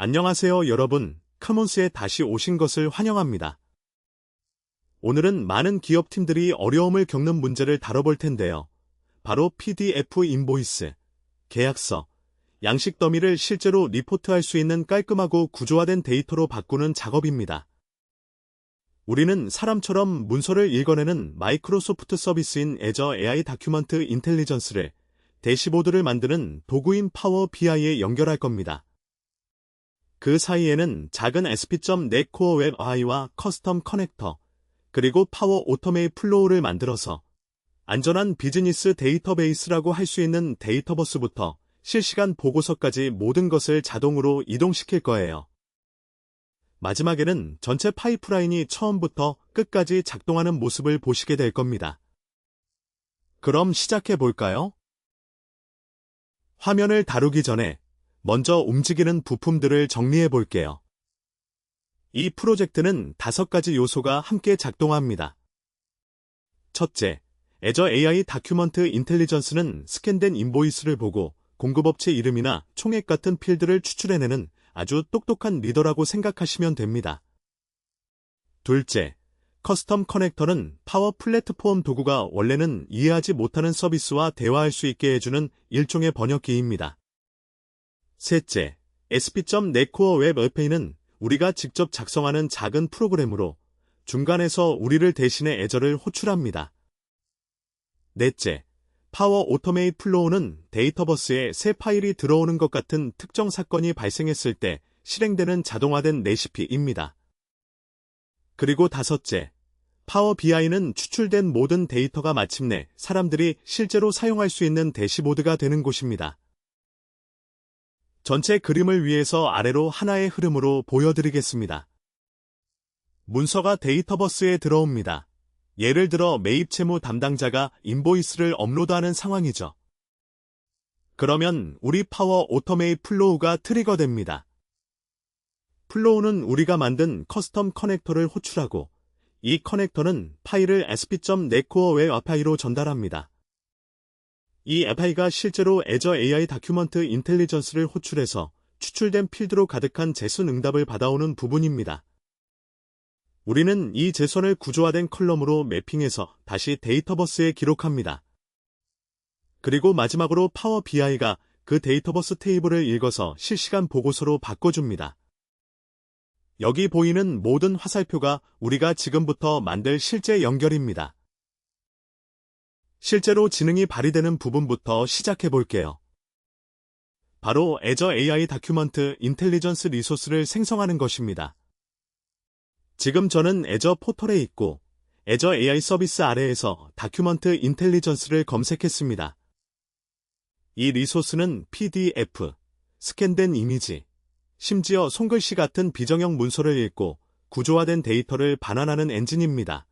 안녕하세요 여러분, 카몬스에 다시 오신 것을 환영합니다. 오늘은 많은 기업팀들이 어려움을 겪는 문제를 다뤄볼 텐데요. 바로 PDF 인보이스, 계약서, 양식 더미를 실제로 리포트할 수 있는 깔끔하고 구조화된 데이터로 바꾸는 작업입니다. 우리는 사람처럼 문서를 읽어내는 마이크로소프트 서비스인 애저 AI 다큐먼트 인텔리전스를 대시보드를 만드는 도구인 파워 BI에 연결할 겁니다. 그 사이에는 작은 SP.NET 코어 웹 AI와 커스텀 커넥터, 그리고 파워 오토메이 플로우를 만들어서 안전한 비즈니스 데이터베이스라고 할 수 있는 데이터버스부터 실시간 보고서까지 모든 것을 자동으로 이동시킬 거예요. 마지막에는 전체 파이프라인이 처음부터 끝까지 작동하는 모습을 보시게 될 겁니다. 그럼 시작해 볼까요? 화면을 다루기 전에 먼저 움직이는 부품들을 정리해 볼게요. 이 프로젝트는 5가지 요소가 함께 작동합니다. 첫째, 애저 AI 다큐먼트 인텔리전스는 스캔된 인보이스를 보고 공급업체 이름이나 총액 같은 필드를 추출해내는 아주 똑똑한 리더라고 생각하시면 됩니다. 둘째, 커스텀 커넥터는 파워 플랫폼 도구가 원래는 이해하지 못하는 서비스와 대화할 수 있게 해주는 일종의 번역기입니다. 셋째, SP.NET 코어 웹 API는 우리가 직접 작성하는 작은 프로그램으로 중간에서 우리를 대신해 애저를 호출합니다. 넷째, 파워 오토메이 플로우는 데이터버스에 새 파일이 들어오는 것 같은 특정 사건이 발생했을 때 실행되는 자동화된 레시피입니다. 그리고 다섯째, 파워 BI는 추출된 모든 데이터가 마침내 사람들이 실제로 사용할 수 있는 대시보드가 되는 곳입니다. 전체 그림을 위해서 아래로 하나의 흐름으로 보여드리겠습니다. 문서가 데이터버스에 들어옵니다. 예를 들어 매입 채무 담당자가 인보이스를 업로드하는 상황이죠. 그러면 우리 파워 오토메이 플로우가 트리거됩니다. 플로우는 우리가 만든 커스텀 커넥터를 호출하고 이 커넥터는 파일을 SP.NET 코어 웹 API로 전달합니다. 이 API가 실제로 애저 AI 다큐먼트 인텔리전스를 호출해서 추출된 필드로 가득한 제순 응답을 받아오는 부분입니다. 우리는 이 제선을 구조화된 컬럼으로 매핑해서 다시 데이터버스에 기록합니다. 그리고 마지막으로 파워 BI가 그 데이터버스 테이블을 읽어서 실시간 보고서로 바꿔줍니다. 여기 보이는 모든 화살표가 우리가 지금부터 만들 실제 연결입니다. 실제로 지능이 발휘되는 부분부터 시작해 볼게요. 바로 애저 AI 다큐먼트 인텔리전스 리소스를 생성하는 것입니다. 지금 저는 애저 포털에 있고 애저 AI 서비스 아래에서 다큐먼트 인텔리전스를 검색했습니다. 이 리소스는 PDF, 스캔된 이미지, 심지어 손글씨 같은 비정형 문서를 읽고 구조화된 데이터를 반환하는 엔진입니다.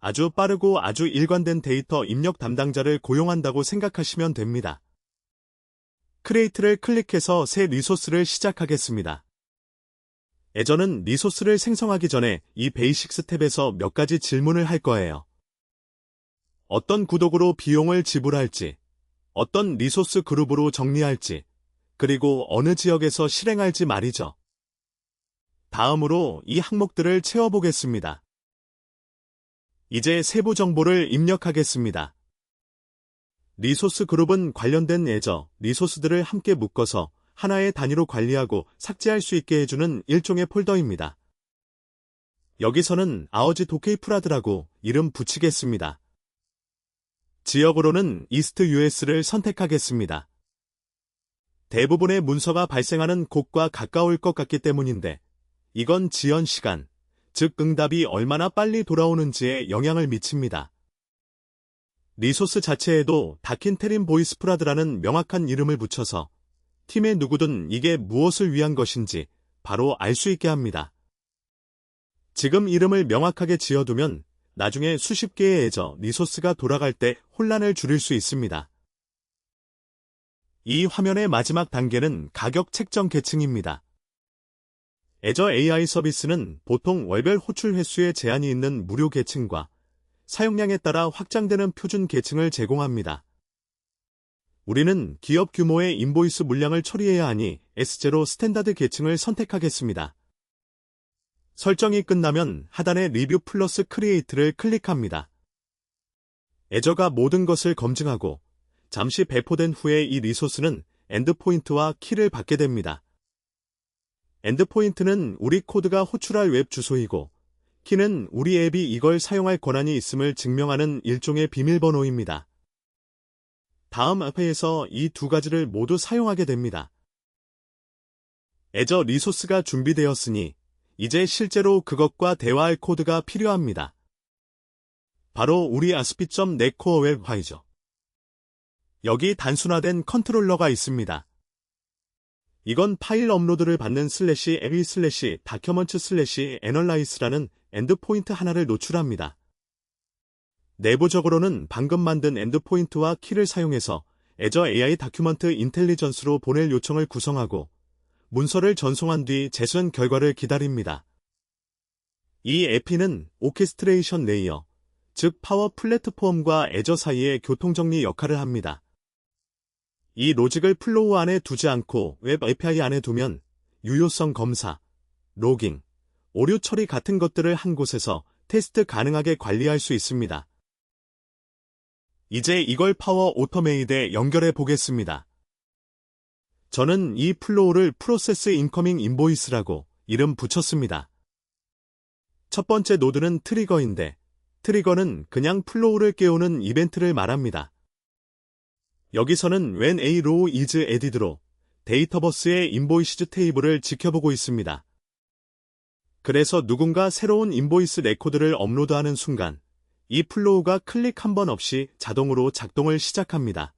아주 빠르고 아주 일관된 데이터 입력 담당자를 고용한다고 생각하시면 됩니다. 크리에이트를 클릭해서 새 리소스를 시작하겠습니다. 애저는 리소스를 생성하기 전에 이 베이식 스텝에서 몇 가지 질문을 할 거예요. 어떤 구독으로 비용을 지불할지, 어떤 리소스 그룹으로 정리할지, 그리고 어느 지역에서 실행할지 말이죠. 다음으로 이 항목들을 채워보겠습니다. 이제 세부 정보를 입력하겠습니다. 리소스 그룹은 관련된 애저, 리소스들을 함께 묶어서 하나의 단위로 관리하고 삭제할 수 있게 해주는 일종의 폴더입니다. 여기서는 아워지 도케이프라드라고 이름 붙이겠습니다. 지역으로는 이스트 US를 선택하겠습니다. 대부분의 문서가 발생하는 곳과 가까울 것 같기 때문인데 이건 지연 시간, 즉 응답이 얼마나 빨리 돌아오는지에 영향을 미칩니다. 리소스 자체에도 다킨테린 보이스프라드라는 명확한 이름을 붙여서 팀의 누구든 이게 무엇을 위한 것인지 바로 알 수 있게 합니다. 지금 이름을 명확하게 지어두면 나중에 수십 개의 애저, 리소스가 돌아갈 때 혼란을 줄일 수 있습니다. 이 화면의 마지막 단계는 가격 책정 계층입니다. 애저 AI 서비스는 보통 월별 호출 횟수에 제한이 있는 무료 계층과 사용량에 따라 확장되는 표준 계층을 제공합니다. 우리는 기업 규모의 인보이스 물량을 처리해야 하니 S0 스탠다드 계층을 선택하겠습니다. 설정이 끝나면 하단의 리뷰 플러스 크리에이트를 클릭합니다. 애저가 모든 것을 검증하고 잠시 배포된 후에 이 리소스는 엔드포인트와 키를 받게 됩니다. 엔드포인트는 우리 코드가 호출할 웹 주소이고 키는 우리 앱이 이걸 사용할 권한이 있음을 증명하는 일종의 비밀번호입니다. 다음 앞에서 이 두 가지를 모두 사용하게 됩니다. 애저 리소스가 준비되었으니 이제 실제로 그것과 대화할 코드가 필요합니다. 바로 우리 ASP.NET 코어 웹 파일이죠. 여기 단순화된 컨트롤러가 있습니다. 이건 파일 업로드를 받는 /ev/document/analyze라는 엔드포인트 하나를 노출합니다. 내부적으로는 방금 만든 엔드포인트와 키를 사용해서 애저 AI 다큐먼트 인텔리전스로 보낼 요청을 구성하고 문서를 전송한 뒤 재수한 결과를 기다립니다. 이 AP는 오케스트레이션 레이어, 즉 파워 플랫폼과 애저 사이의 교통정리 역할을 합니다. 이 로직을 플로우 안에 두지 않고 웹 API 안에 두면 유효성 검사, 로깅, 오류 처리 같은 것들을 한 곳에서 테스트 가능하게 관리할 수 있습니다. 이제 이걸 파워 오토메이드에 연결해 보겠습니다. 저는 이 플로우를 프로세스 인커밍 인보이스라고 이름 붙였습니다. 첫 번째 노드는 트리거인데 트리거는 그냥 플로우를 깨우는 이벤트를 말합니다. 여기서는 when a row is added로 데이터버스의 인보이시즈 테이블을 지켜보고 있습니다. 그래서 누군가 새로운 인보이스 레코드를 업로드하는 순간 이 플로우가 클릭 한 번 없이 자동으로 작동을 시작합니다.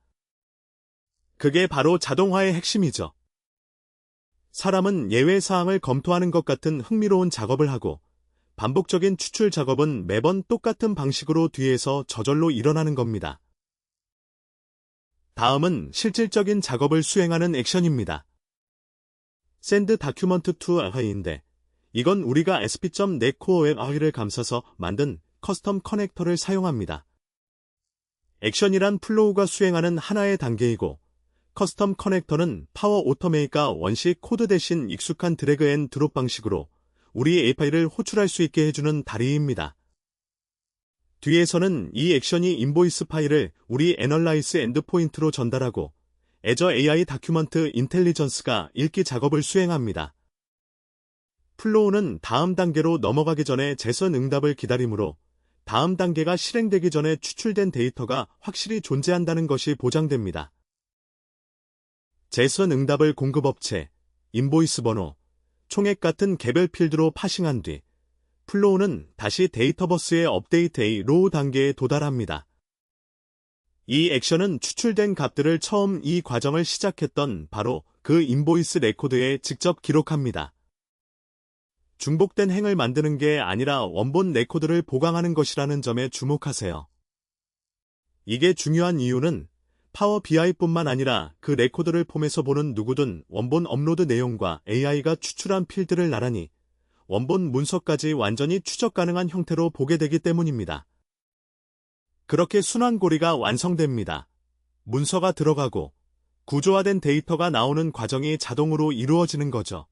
그게 바로 자동화의 핵심이죠. 사람은 예외사항을 검토하는 것 같은 흥미로운 작업을 하고 반복적인 추출 작업은 매번 똑같은 방식으로 뒤에서 저절로 일어나는 겁니다. 다음은 실질적인 작업을 수행하는 액션입니다. send document to AI인데 이건 우리가 ASP.NET 코어 웹 AI를 감싸서 만든 커스텀 커넥터를 사용합니다. 액션이란 플로우가 수행하는 하나의 단계이고 커스텀 커넥터는 파워 오토메이가 원식 코드 대신 익숙한 드래그 앤 드롭 방식으로 우리 API를 호출할 수 있게 해주는 다리입니다. 뒤에서는 이 액션이 인보이스 파일을 우리 애널라이스 엔드포인트로 전달하고 애저 AI 다큐먼트 인텔리전스가 읽기 작업을 수행합니다. 플로우는 다음 단계로 넘어가기 전에 재선 응답을 기다리므로 다음 단계가 실행되기 전에 추출된 데이터가 확실히 존재한다는 것이 보장됩니다. 재선 응답을 공급업체, 인보이스 번호, 총액 같은 개별 필드로 파싱한 뒤 플로우는 다시 데이터버스의 업데이트 A 로우 단계에 도달합니다. 이 액션은 추출된 값들을 처음 이 과정을 시작했던 바로 그 인보이스 레코드에 직접 기록합니다. 중복된 행을 만드는 게 아니라 원본 레코드를 보강하는 것이라는 점에 주목하세요. 이게 중요한 이유는 파워 BI뿐만 아니라 그 레코드를 폼에서 보는 누구든 원본 업로드 내용과 AI가 추출한 필드를 나란히 원본 문서까지 완전히 추적 가능한 형태로 보게 되기 때문입니다. 그렇게 순환고리가 완성됩니다. 문서가 들어가고 구조화된 데이터가 나오는 과정이 자동으로 이루어지는 거죠.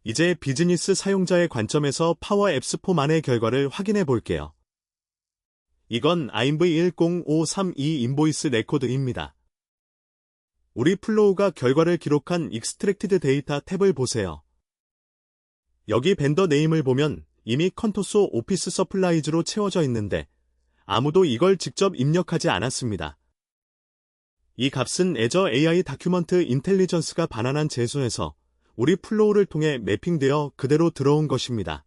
이제 비즈니스 사용자의 관점에서 파워 앱스4만의 결과를 확인해 볼게요. 이건 INV10532 인보이스 레코드입니다. 우리 플로우가 결과를 기록한 익스트랙티드 데이터 탭을 보세요. 여기 벤더 네임을 보면 이미 컨토소 오피스 서플라이즈로 채워져 있는데 아무도 이걸 직접 입력하지 않았습니다. 이 값은 애저 AI 다큐먼트 인텔리전스가 반환한 재수에서 우리 플로우를 통해 매핑되어 그대로 들어온 것입니다.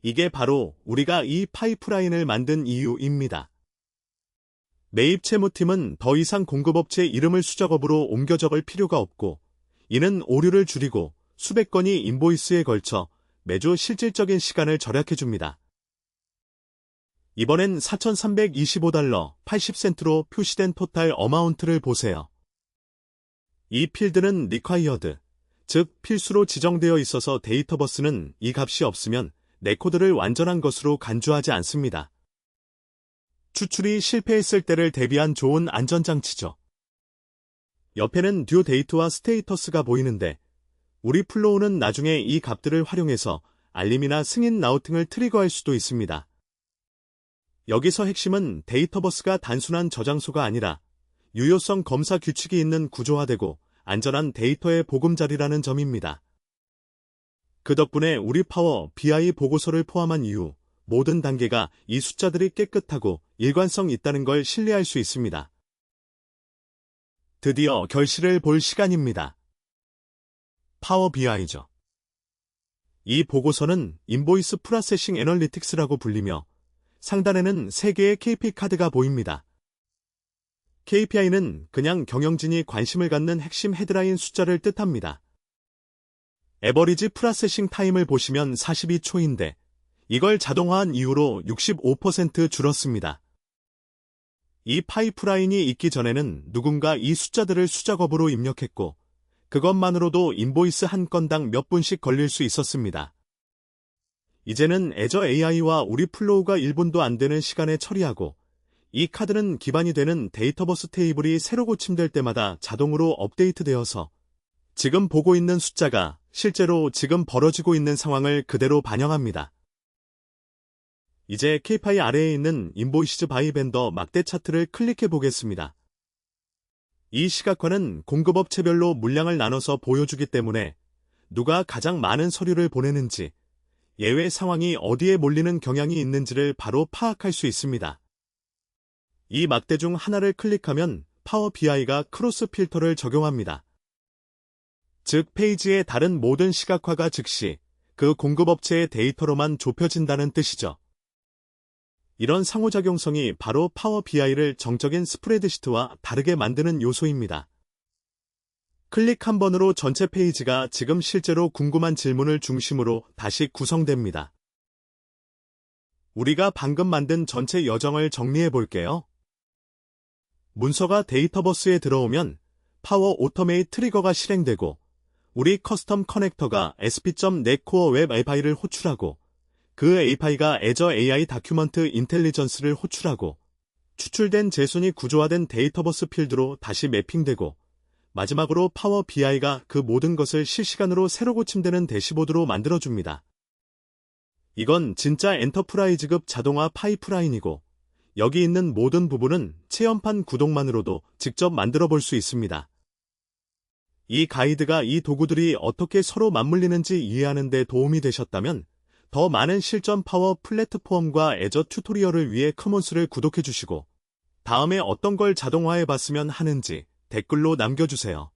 이게 바로 우리가 이 파이프라인을 만든 이유입니다. 매입 채무팀은 더 이상 공급업체 이름을 수작업으로 옮겨 적을 필요가 없고 이는 오류를 줄이고 수백 건의 인보이스에 걸쳐 매주 실질적인 시간을 절약해줍니다. 이번엔 $4,325 80센트로 표시된 토탈 어마운트를 보세요. 이 필드는 required, 즉 필수로 지정되어 있어서 데이터버스는 이 값이 없으면 레코드를 완전한 것으로 간주하지 않습니다. 추출이 실패했을 때를 대비한 좋은 안전장치죠. 옆에는 듀 데이트와 스테이터스가 보이는데 우리 플로우는 나중에 이 값들을 활용해서 알림이나 승인 라우팅을 트리거할 수도 있습니다. 여기서 핵심은 데이터버스가 단순한 저장소가 아니라 유효성 검사 규칙이 있는 구조화되고 안전한 데이터의 보금자리라는 점입니다. 그 덕분에 우리 파워 BI 보고서를 포함한 이후 모든 단계가 이 숫자들이 깨끗하고 일관성 있다는 걸 신뢰할 수 있습니다. 드디어 결실을 볼 시간입니다. 파워 BI죠. 이 보고서는 인보이스 프로세싱 애널리틱스라고 불리며 상단에는 3개의 KP 카드가 보입니다. KPI는 그냥 경영진이 관심을 갖는 핵심 헤드라인 숫자를 뜻합니다. 에버리지 프로세싱 타임을 보시면 42초인데 이걸 자동화한 이후로 65% 줄었습니다. 이 파이프라인이 있기 전에는 누군가 이 숫자들을 수작업으로 입력했고 그것만으로도 인보이스 한 건당 몇 분씩 걸릴 수 있었습니다. 이제는 애저 AI와 우리 플로우가 1분도 안 되는 시간에 처리하고 이 카드는 기반이 되는 데이터버스 테이블이 새로 고침될 때마다 자동으로 업데이트되어서 지금 보고 있는 숫자가 실제로 지금 벌어지고 있는 상황을 그대로 반영합니다. 이제 KPI 아래에 있는 인보이시즈 바이 벤더 막대 차트를 클릭해 보겠습니다. 이 시각화는 공급업체별로 물량을 나눠서 보여주기 때문에 누가 가장 많은 서류를 보내는지, 예외 상황이 어디에 몰리는 경향이 있는지를 바로 파악할 수 있습니다. 이 막대 중 하나를 클릭하면 파워 BI가 크로스 필터를 적용합니다. 즉 페이지의 다른 모든 시각화가 즉시 그 공급업체의 데이터로만 좁혀진다는 뜻이죠. 이런 상호작용성이 바로 파워 BI를 정적인 스프레드시트와 다르게 만드는 요소입니다. 클릭 한 번으로 전체 페이지가 지금 실제로 궁금한 질문을 중심으로 다시 구성됩니다. 우리가 방금 만든 전체 여정을 정리해 볼게요. 문서가 데이터버스에 들어오면 파워 오토메이트 트리거가 실행되고 우리 커스텀 커넥터가 sp.net 코어 웹 API를 호출하고 그 API가 애저 AI 다큐먼트 인텔리전스를 호출하고 추출된 제순이 구조화된 데이터버스 필드로 다시 매핑되고 마지막으로 파워 BI가 그 모든 것을 실시간으로 새로 고침되는 대시보드로 만들어줍니다. 이건 진짜 엔터프라이즈급 자동화 파이프라인이고 여기 있는 모든 부분은 체험판 구독만으로도 직접 만들어 볼 수 있습니다. 이 가이드가 이 도구들이 어떻게 서로 맞물리는지 이해하는 데 도움이 되셨다면 더 많은 실전 파워 플랫폼과 애저 튜토리얼을 위해 커먼스를 구독해 주시고 다음에 어떤 걸 자동화해 봤으면 하는지 댓글로 남겨주세요.